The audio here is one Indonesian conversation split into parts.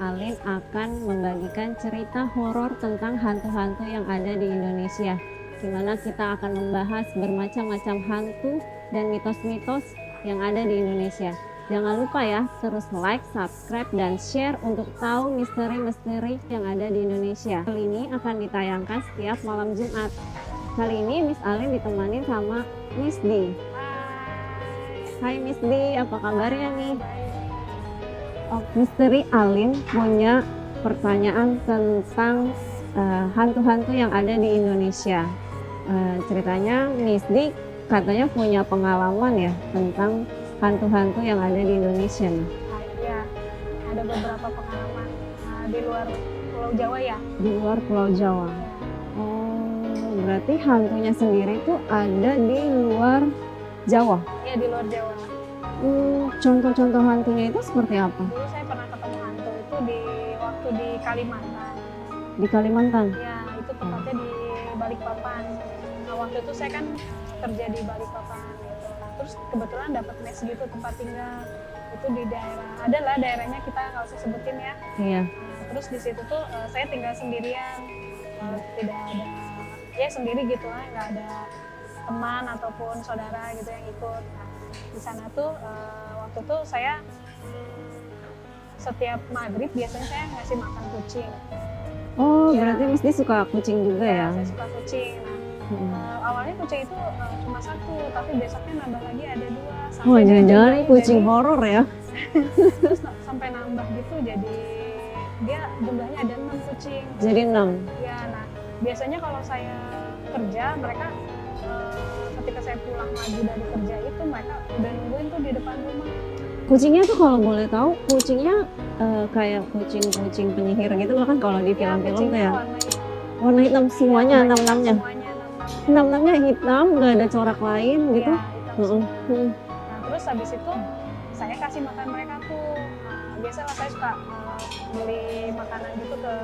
Alin akan membagikan cerita horor tentang hantu-hantu yang ada di Indonesia, di mana kita akan membahas bermacam-macam hantu dan mitos-mitos yang ada di Indonesia. Jangan lupa ya, terus like, subscribe, dan share untuk tahu misteri-misteri yang ada di Indonesia. Kali ini akan ditayangkan setiap malam Jumat. Kali ini Miss Alin ditemani sama Miss D. Hai Miss D, apa kabarnya nih? Oh, Misteri Alin punya pertanyaan tentang hantu-hantu yang ada di Indonesia. Ceritanya Miss D katanya punya pengalaman ya tentang hantu-hantu yang ada di Indonesia nih. Iya, ada beberapa pengalaman di luar Pulau Jawa ya. Di luar Pulau Jawa. Oh, berarti hantunya sendiri tuh ada di luar Jawa? Iya, di luar Jawa. Contoh-contoh hantunya itu seperti apa? Dulu saya pernah ketemu hantu itu waktu di Kalimantan. Di Kalimantan? Ya, itu tepatnya di Balikpapan. Nah, waktu itu saya kan kerja di Balikpapan gitu. Nah, terus kebetulan dapat mes gitu tempat tinggal. Itu di adalah daerahnya kita nggak usah sebutin ya. Iya. Nah, terus di situ tuh saya tinggal sendirian. Tidak ada, ya sendiri gitu lah, nggak ada teman ataupun saudara gitu yang ikut. Nah, di sana tuh waktu itu saya setiap maghrib biasanya saya ngasih makan kucing. Oh, Ya. berarti Miss D suka kucing juga ya? Saya suka kucing. Nah, awalnya kucing itu cuma satu, tapi besoknya nambah lagi ada dua. Wah, dia jangan-jangan jumlahnya kucing jadi- horor ya? Terus sampai nambah gitu, jadi dia jumlahnya ada 6 kucing. Jadi 6. Ya, nah biasanya kalau saya kerja, mereka ketika saya pulang lagi dari kerja itu mereka udah nungguin tuh di depan rumah. Kucingnya tuh kalau boleh tahu, kucingnya kayak kucing-kucing penyihir gitu loh kan kalau di film-film tuh kucingnya ya? warna hitam. Warna hitam semuanya, Warna hitam 6-6-nya? semuanya, 6-6-nya. 6-6-nya hitam, nggak ada corak lain gitu? Iya, hitam Heeh. semua. Nah, terus habis itu saya kasih makan mereka tuh. Nah, biasalah saya suka beli makanan gitu ke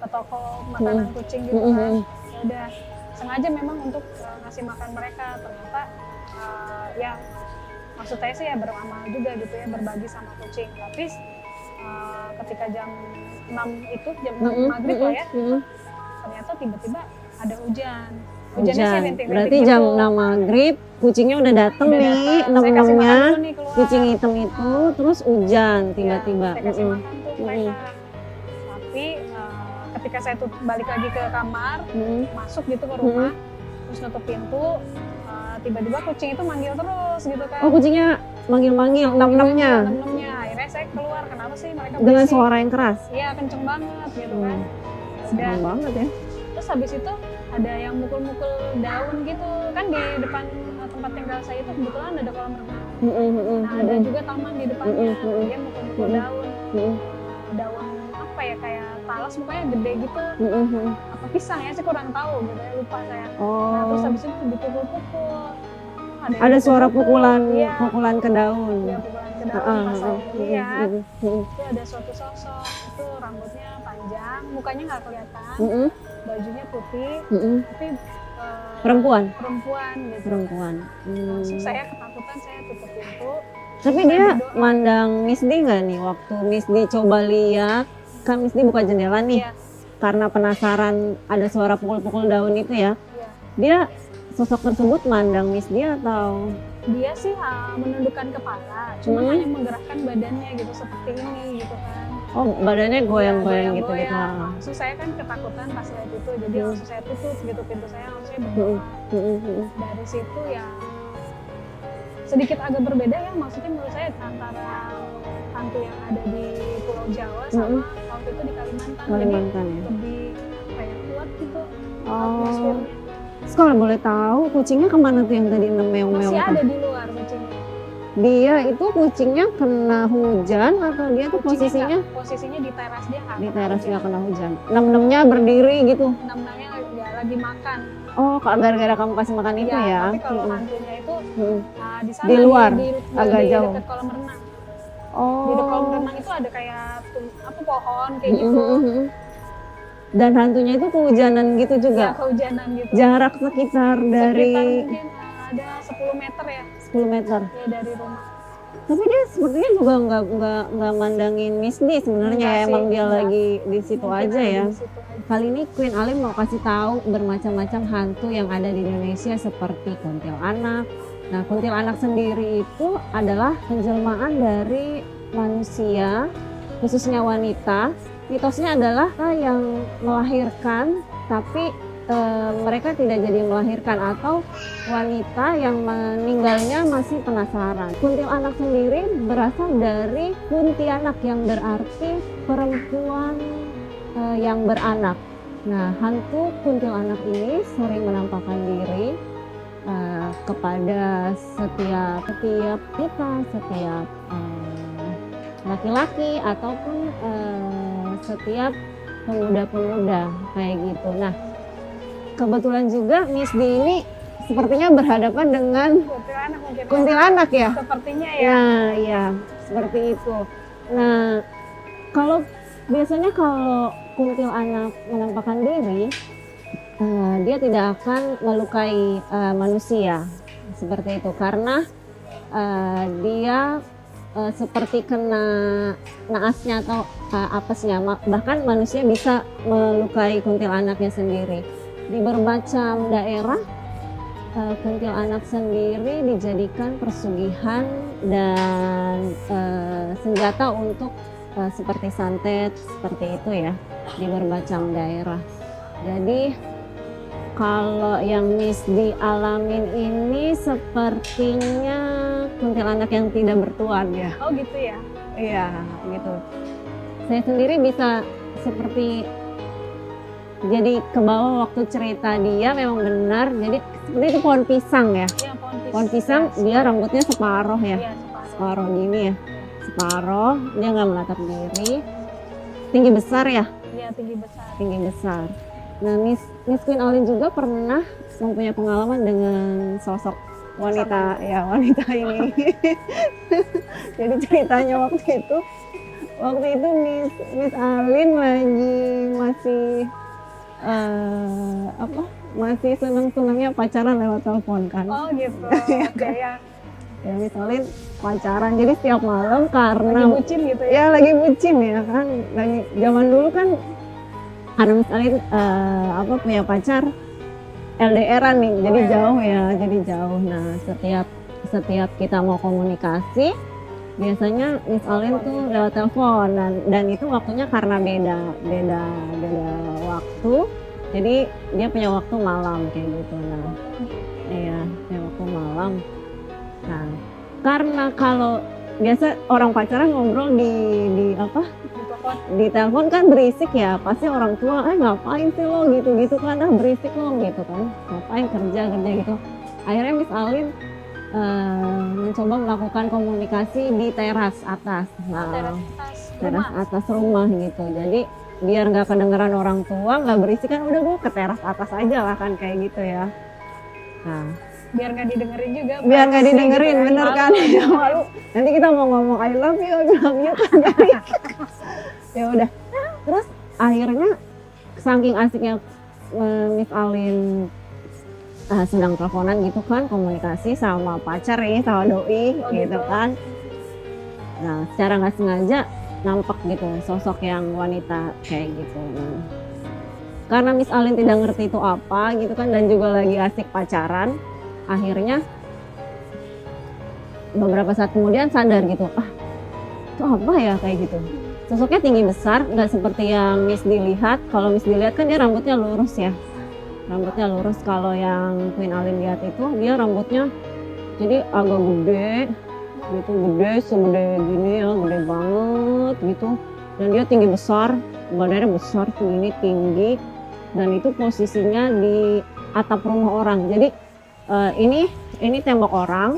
toko makanan kucing gitu kan. Ya udah, sengaja memang untuk ngasih makan mereka. Ternyata ya maksud saya sih ya beramal juga gitu ya, berbagi sama kucing. Tapi ketika jam 6 itu, jam 6 maghrib lah ya, ternyata tiba-tiba ada hujan. Hujannya sih Hujan. rintik-rintik Berarti gitu. jam 6 maghrib, kucingnya udah dateng Udah nih, datang, saya kasih 6-6-nya. makan dulu nih keluar. Kucing hitam itu, terus hujan tiba-tiba. Ya, saya kasih makan tuh mereka. Tapi ketika saya tuh balik lagi ke kamar, masuk gitu ke rumah, terus nutup pintu, tiba-tiba kucing itu manggil terus gitu kan. Oh, kucingnya manggil-manggil 6-6-nya? 6-6-nya. Akhirnya saya keluar, kenapa sih mereka Dengan berisik? suara yang keras? Iya, kenceng banget gitu kan. Serem banget ya. Terus habis itu ada yang mukul-mukul daun gitu kan di depan tempat tinggal saya itu kebetulan ada kolam renang. Nah, ada juga taman di depannya. Dia mukul-mukul daun. Daun apa ya, kayak talas mukanya gede gitu. Apa pisang ya, saya kurang tahu gitu ya, lupa saya. Nah, terus Oh, habis itu dipukul-pukul. yang ada suara pukul-pukul. pukulan, Iya, pukulan ke daun. iya, pukulan ke daun. Pas saya lihat itu ada suatu sosok, itu rambutnya panjang, mukanya nggak kelihatan, bajunya putih, tapi Perempuan? perempuan gitu. Perempuan. Langsung saya ketakutan, saya tutup pintu. Tapi Saya dia berdoa. mandang Miss D nggak nih waktu Miss D coba lihat, kan Miss D buka jendela nih, Iya, karena penasaran ada suara pukul-pukul daun itu ya. iya. Dia sosok tersebut mandang Miss D atau? Dia sih menundukkan kepala, cuma Hmm. hanya menggerakkan badannya gitu seperti ini gitu kan. Oh, badannya goyang-goyang Iya, gitu gitu. goyang-goyang. Langsung saya kan ketakutan pas lihat itu, jadi langsung saya tutup gitu pintu saya, langsung saya berdoa. Dari situ ya sedikit agak berbeda ya, maksudnya menurut saya antara hantu yang ada di Pulau Jawa sama waktu itu di Kalimantan. Kalimantan ya. Jadi lebih apa ya, kuat gitu Oh, atmosfernya. kalau boleh tahu kucingnya kemana tuh yang tadi meong-meong Masih tuh? ada di luar kucingnya. Dia itu kucingnya kena hujan atau dia tuh Kucingnya posisinya posisinya di teras, dia nggak di kena teras hujan. nggak kena hujan? 6-6-nya berdiri gitu. Enam-enamnya ya lagi makan. Oh, gara-gara kamu kasih makan itu Iya, ya? tapi kalau hantunya itu di sana Di luar, agak di jauh. dekat kolam renang. Oh. Di dekat kolam renang itu ada kayak apa pohon kayak gitu. Dan hantunya itu kehujanan gitu Ya, juga. kehujanan gitu. Jarak sekitar dari Sekitar mungkin ada 10 meter ya, 10 meter. ya dari rumah. Tapi dia sepertinya juga nggak mandangin Miss D sebenarnya, Enggak sih, emang dia enggak. lagi di situ Mungkin aja ada ya. di situ aja. Kali ini Queen Alim mau kasih tahu bermacam-macam hantu yang ada di Indonesia seperti kuntilanak. Nah, kuntilanak sendiri itu adalah penjelmaan dari manusia, khususnya wanita. Mitosnya adalah yang melahirkan, tapi mereka tidak jadi melahirkan, atau wanita yang meninggalnya masih penasaran. Kuntilanak sendiri berasal dari kuntianak yang berarti perempuan yang beranak. Nah, hantu kuntilanak ini sering menampakkan diri kepada setiap kita, setiap laki-laki ataupun setiap pemuda-pemuda kayak gitu. Nah, kebetulan juga Miss D ini sepertinya berhadapan dengan Kuntilanak mungkin. kuntilanak ya. Sepertinya ya. Nah, iya, seperti itu. Nah, biasanya kalau kuntilanak menampakkan diri, dia tidak akan melukai manusia seperti itu, karena dia seperti kena naasnya atau apesnya, bahkan manusia bisa melukai kuntilanaknya sendiri. Di bermacam daerah, kuntilanak sendiri dijadikan persugihan dan senjata untuk seperti santet, seperti itu ya, di bermacam daerah. Jadi kalau yang Miss dialamin ini sepertinya kuntilanak yang tidak bertuan ya. Oh gitu ya. Iya, gitu. Saya sendiri bisa seperti jadi ke bawah waktu cerita dia, memang benar. Jadi seperti itu pohon pisang ya. Iya, Pohon pisang dia rambutnya separuh ya. Iya, Separuh gini ya. Separuh, dia nggak menatap diri. Tinggi besar ya. Iya, tinggi besar. Tinggi besar. Nah, Miss Queen Alim juga pernah mempunyai pengalaman dengan sosok wanita ini. Jadi ceritanya waktu itu Miss Alim lagi masih senang-senangnya pacaran lewat telepon kan. Oh gitu. Oke ya. Ya, Miss Alim pacaran, jadi setiap malam karena Lagi bucin gitu ya. ya lagi bucin ya kan, lagi zaman dulu kan, karena misalnya punya pacar LDR-an nih, jadi jauh ya, jadi jauh. Nah, setiap kita mau komunikasi, biasanya Miss Alim tuh lewat telepon, dan itu waktunya karena beda waktu, jadi dia punya waktu malam kayak gitu. Nah, iya, punya waktu malam. Nah, karena kalau biasa orang pacaran ngobrol di telepon kan berisik ya, pasti orang tua ngapain sih lo gitu kan, berisik lo gitu kan, ngapain kerja gitu. Akhirnya Miss Alim mencoba melakukan komunikasi di teras atas. Nah, teras atas rumah gitu. Jadi biar nggak kedengeran orang tua, nggak berisik kan, udah gue ke teras atas aja lah kan, kayak gitu ya. Nah, biar nggak didengerin juga. Biar nggak didengerin, gitu, bener kan? Ya malu. Nanti kita mau ngomong I love you kan. Jadi ya udah. Terus akhirnya saking asiknya Miss Alim sedang teleponan gitu kan, komunikasi sama pacar ini, sama doi gitu kan. Nah, secara nggak sengaja nampak gitu sosok yang wanita kayak gitu. Nah, karena Miss Alim tidak ngerti itu apa gitu kan, dan juga lagi asik pacaran, akhirnya beberapa saat kemudian sadar gitu, itu apa ya kayak gitu. Sosoknya tinggi besar, nggak seperti yang Miss dilihat. Kalau Miss dilihat kan dia rambutnya lurus ya, rambutnya lurus. Kalau yang Queen Alim lihat itu dia rambutnya jadi agak gede gitu, segede gini ya, gede banget gitu. Dan dia tinggi besar, badannya besar segini tinggi, dan itu posisinya di atap rumah orang. Jadi ini tembok orang,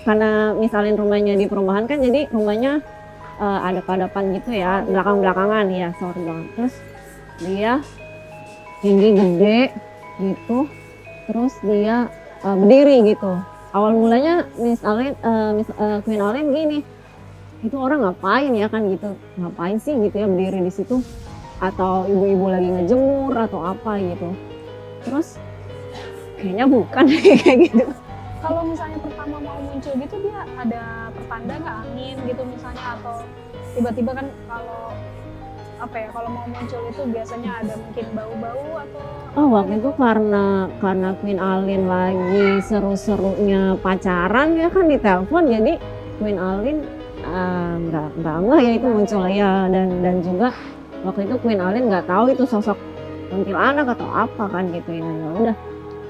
karena misalnya rumahnya di perumahan kan, jadi rumahnya ada hadapan gitu ya, belakang-belakangan ya, sorry banget. Terus dia tinggi gede gitu, terus dia berdiri gitu. Awal mulanya Queen Alim gini, itu orang ngapain ya kan gitu, ngapain sih gitu ya berdiri di situ, atau ibu-ibu lagi ngejemur atau apa gitu. Terus kayaknya bukan kayak gitu. Kalau misalnya pertama mau muncul muncul gitu dia ada pertanda nggak, angin gitu misalnya, atau tiba-tiba kan kalau apa ya, kalau mau muncul itu biasanya ada mungkin bau-bau atau Oh, waktu itu karena Queen Alin lagi seru-serunya pacaran ya kan ditelepon, jadi Queen Alin nggak ya itu muncul ya, dan juga waktu itu Queen Alin nggak tahu itu sosok kuntilanak atau apa kan gitu ya. Ya udah,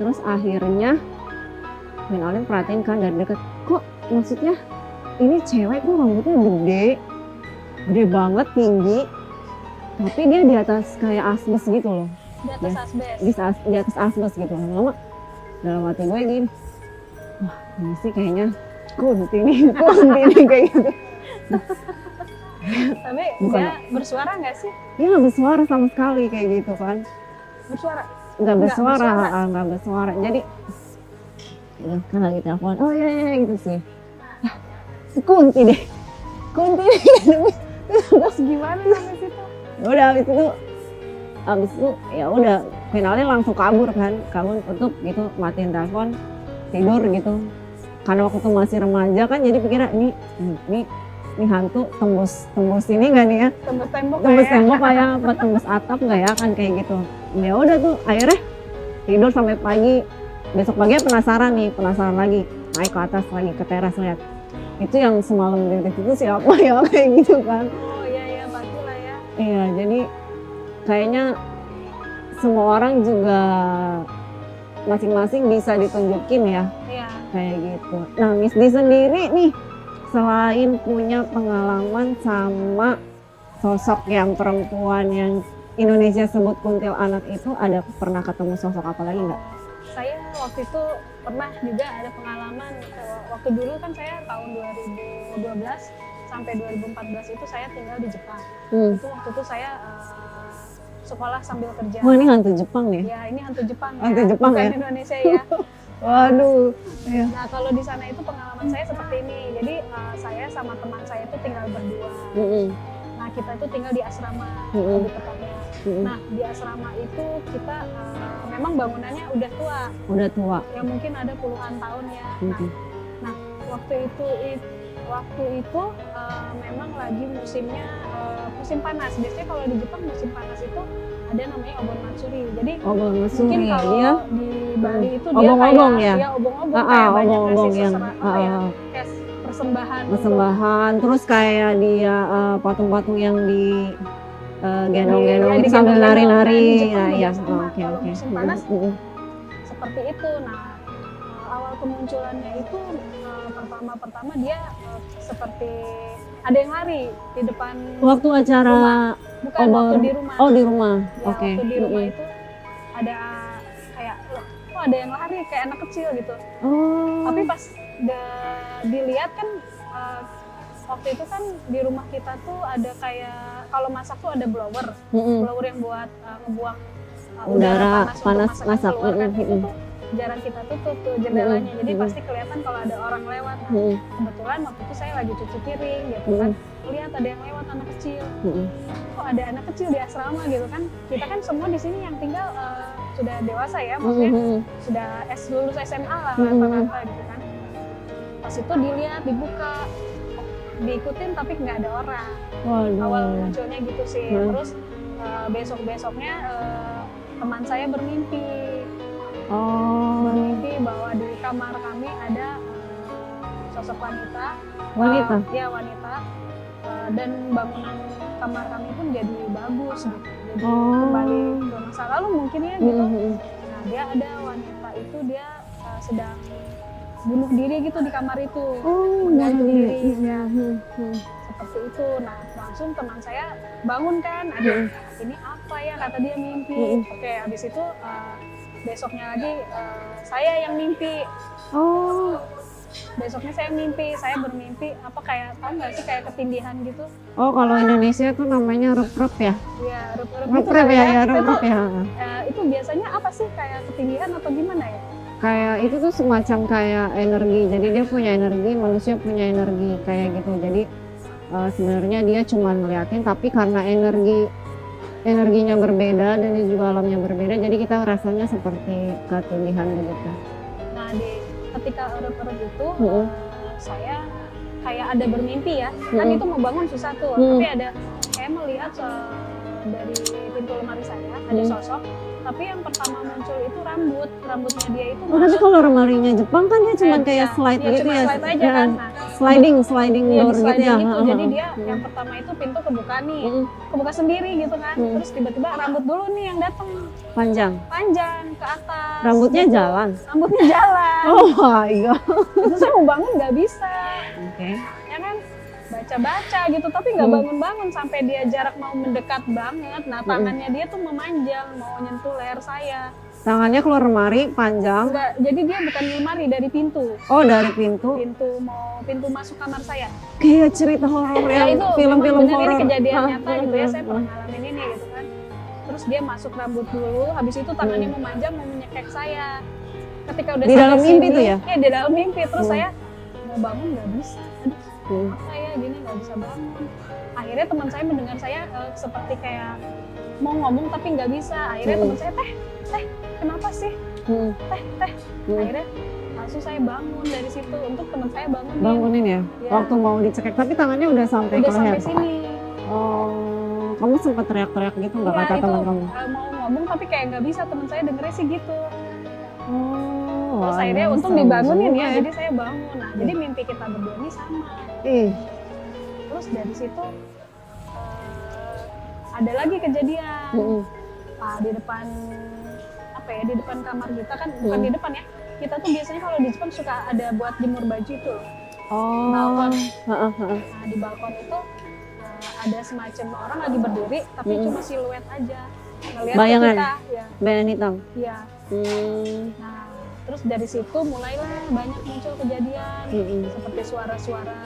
terus akhirnya Queen Alin perhatiin kan dari deket, kok maksudnya ini cewek kok rambutnya gede banget, tinggi, tapi dia di atas kayak asbes gitu loh. di atas asbes. Di atas asbes gitu. Lama dalam hati gue gini, wah ini sih kayaknya kunti nih kayak gitu. Tapi Bukan. dia bersuara nggak sih? Dia nggak bersuara sama sekali kayak gitu kan. Bersuara? Nggak bersuara. bersuara. Nggak bersuara. Jadi ya, kan lagi telepon, oh iya gitu sih. Ah, kunti deh. Terus gimana sampai situ? Udah habis itu ya udah finalnya langsung kabur tutup gitu, matiin telepon, tidur gitu. Karena waktu itu masih remaja kan, jadi pikirnya ini hantu tembus ini nggak nih ya, Tembus tembok kayak apa tembus atap nggak ya kan kayak gitu. Ya udah tuh akhirnya tidur sampai pagi. Besok pagi penasaran lagi, naik ke atas lagi ke teras lihat itu yang semalam detektif itu siapa ya kayak gitu kan. Oh iya pastilah ya. Iya, jadi kayaknya semua orang juga masing-masing bisa ditunjukin ya Iya. kayak gitu. Nah, Miss Di sendiri nih selain punya pengalaman sama sosok yang perempuan yang Indonesia sebut kuntilanak itu, ada pernah ketemu sosok apa lagi nggak? Saya waktu itu pernah juga ada pengalaman, waktu dulu kan saya tahun 2012 sampai 2014 itu saya tinggal di Jepang. Itu waktu itu saya sekolah sambil kerja. Wah, ini hantu Jepang nih. Ya, ini hantu Jepang. Hantu ya, Jepang bukan ya? Indonesia ya. Waduh. Iya. Nah, kalau di sana itu pengalaman saya seperti ini. Jadi saya sama teman saya itu tinggal berdua. Nah, kita itu tinggal di asrama lebih tepatnya. Nah, di asrama itu kita memang bangunannya udah tua. Ya mungkin ada puluhan tahun ya. Nah, waktu itu memang lagi musimnya musim panas. Biasanya kalau di Jepang musim panas itu ada namanya Obon Matsuri. Jadi mungkin kalau dia di Bali itu dia obong-obong kayak ya? obong-obong kayak banyak obong-obong ngasih yang kayak persembahan. Terus kayak dia patung-patung yang di gendong-gendong Iya, itu sambil digendong-gendong. nari-nari. Nah, di Jepang Ya, juga iya. sama. Oke. Kalau musim panas seperti itu. Nah, awal kemunculannya itu pertama dia seperti ada yang lari di depan Waktu acara rumah. Bukan, waktu di rumah. Oh, di rumah. Ya, Oke. waktu di rumah itu ada kayak kok ada yang lari kayak anak kecil gitu. Oh. Tapi pas dilihat kan waktu itu kan di rumah kita tuh ada kayak kalau masak tuh ada blower yang buat ngebuang udara panas untuk masak keluar kan. Itu tuh jarang kita tutup tuh jendelanya, jadi pasti kelihatan kalau ada orang lewat. Nah, kebetulan waktu itu saya lagi cuci piring gitu kan, lihat ada yang lewat anak kecil. Kok ada anak kecil di asrama gitu kan? Kita kan semua di sini yang tinggal sudah dewasa ya, maksudnya sudah lulus SMA lah rata-rata gitu kan. Pas itu dilihat, dibuka, diikutin tapi nggak ada orang. Awal munculnya gitu sih. Terus besok-besoknya teman saya bermimpi bahwa di kamar kami ada sosok wanita. Ya, wanita. Dan bangunan kamar kami pun jadi bagus gitu. Jadi kembali ke masa lalu mungkin ya gitu. Nah, dia ada wanita itu dia sedang bunuh diri gitu di kamar itu. Gantung diri ya. Seperti itu. Nah, langsung teman saya bangun kan, ada ini apa ya, kata dia mimpi. Oke, habis itu besoknya lagi saya yang mimpi. Besoknya saya bermimpi apa kayak, tahu nggak sih kayak ketindihan gitu. Oh, kalau Indonesia tuh namanya rup-rup ya? Iya, rup-rup Rup-rup gitu ya, rup-rup ya. Itu biasanya apa sih, kayak ketindihan atau gimana ya? Kayak itu tuh semacam kayak energi, jadi dia punya energi, manusia punya energi kayak gitu. Jadi sebenarnya dia cuma ngeliatin, tapi karena energinya berbeda dan juga alamnya berbeda, jadi kita rasanya seperti ketindihan begitu. Nah, ketika erup-erup itu saya kayak ada bermimpi ya, kan Mm-mm. itu mau bangun susah tuh, Mm. tapi ada saya melihat dari pintu lemari saya ada Mm. sosok, tapi yang pertama muncul itu rambutnya dia itu Oh, tapi kalau lemarinya Jepang kan dia cuma kayak slide gitu cuma ya. slide aja Ya, kan. Nah, sliding iya, door di gitu sliding ya. gitu. Ha, ha, Jadi ha. dia yang pertama itu pintu kebuka nih, Mm-mm. kebuka sendiri gitu kan. Mm. Terus tiba-tiba rambut dulu nih yang datang Panjang. panjang ke atas. Rambutnya gitu. jalan. Rambutnya jalan. Oh my god. Itu saya mau bangun nggak bisa, Oke. ya kan? Baca-baca gitu, tapi nggak Hmm. bangun-bangun sampai dia jarak mau mendekat banget. Nah tangannya dia tuh memanjang mau nyentuh leher saya. Tangannya keluar lemari panjang. Enggak, jadi dia bukan di lemari, dari pintu. Oh, dari pintu. Pintu masuk kamar saya. Kayak cerita horor Ya yang itu film-film memang benar horor. ini kejadian Hah, nyata hah, gitu ya, hah, saya hah. pernah ngalamin ini gitu kan. Terus dia masuk rambut dulu, habis itu tangannya memanjang mau menyekek saya. Ketika udah Di sampai dalam mimpi sini, tuh ya? Iya, di dalam mimpi. Terus Hmm. saya mau bangun nggak bisa. Aduh, Hmm. saya gini nggak bisa bangun. Akhirnya teman saya mendengar saya seperti kayak mau ngomong tapi nggak bisa. Akhirnya Hmm. teman saya, teh kenapa sih? Hmm. Teh. Hmm. Akhirnya langsung saya bangun dari situ. Untuk teman saya bangunin. Bangunin ya? Ya. Waktu mau dicekek, tapi tangannya udah sampai Udah ke leher. sampai sini. Oh, kamu sempat teriak-teriak gitu nggak Iya, kata itu teman kamu? mau ngomong tapi kayak nggak bisa, teman saya dengernya sih gitu. Oh, Terus waduh, akhirnya untung serem dibangunin juga ya, jadi saya bangun. Nah, jadi mimpi kita berdua ini sama. Ih, Terus dari situ ada lagi kejadian. mm-mm. Di depan apa ya, di depan kamar kita kan, bukan di depan ya. Kita tuh biasanya kalau di Jepang suka ada buat jemur baju itu loh. Oh, Balkon. heeh, heeh. Nah, di balkon itu ada semacam orang lagi berdiri tapi Mm-mm. cuma siluet aja. Ngeliat Bayangan? ke kita, ya. Bayangan hitam. Iya. Nah, terus dari situ mulailah banyak muncul kejadian Mm-mm. seperti suara-suara